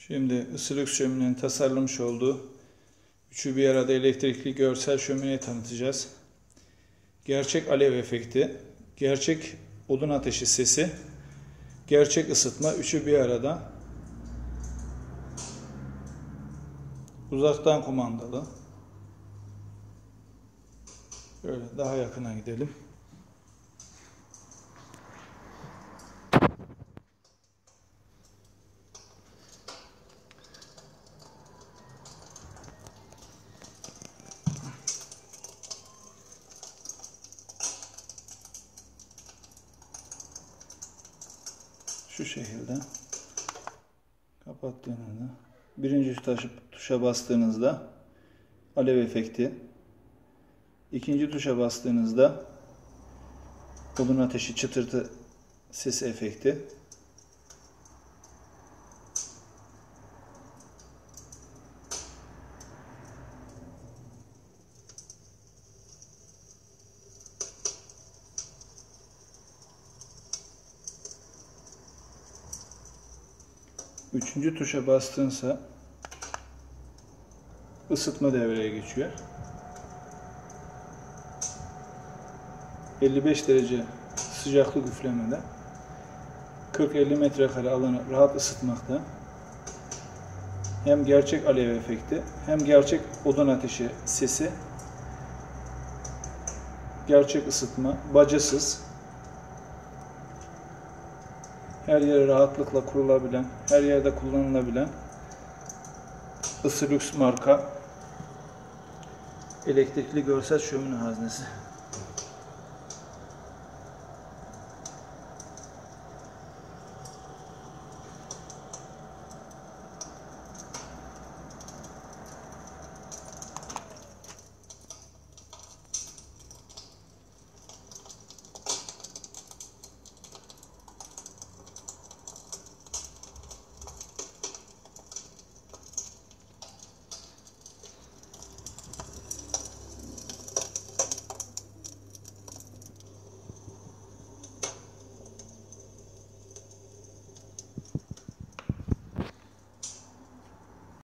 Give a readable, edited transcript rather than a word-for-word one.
Şimdi Isilux şöminenin tasarlamış olduğu üçü bir arada elektrikli görsel şömineyi tanıtacağız. Gerçek alev efekti, gerçek odun ateşi sesi, gerçek ısıtma üçü bir arada. Uzaktan kumandalı. Böyle daha yakına gidelim. Şu şekilde kapattığınızda, birinci tuşa bastığınızda alev efekti, ikinci tuşa bastığınızda odun ateşi çıtırtı ses efekti, üçüncü tuşa bastığınızda ısıtma devreye geçiyor. 55 derece sıcaklık üflemede 40-50 metrekare alanı rahat ısıtmakta. Hem gerçek alev efekti, hem gerçek odun ateşi sesi, gerçek ısıtma, bacasız, her yere rahatlıkla kurulabilen, her yerde kullanılabilen Isilux marka elektrikli görsel şömine haznesi.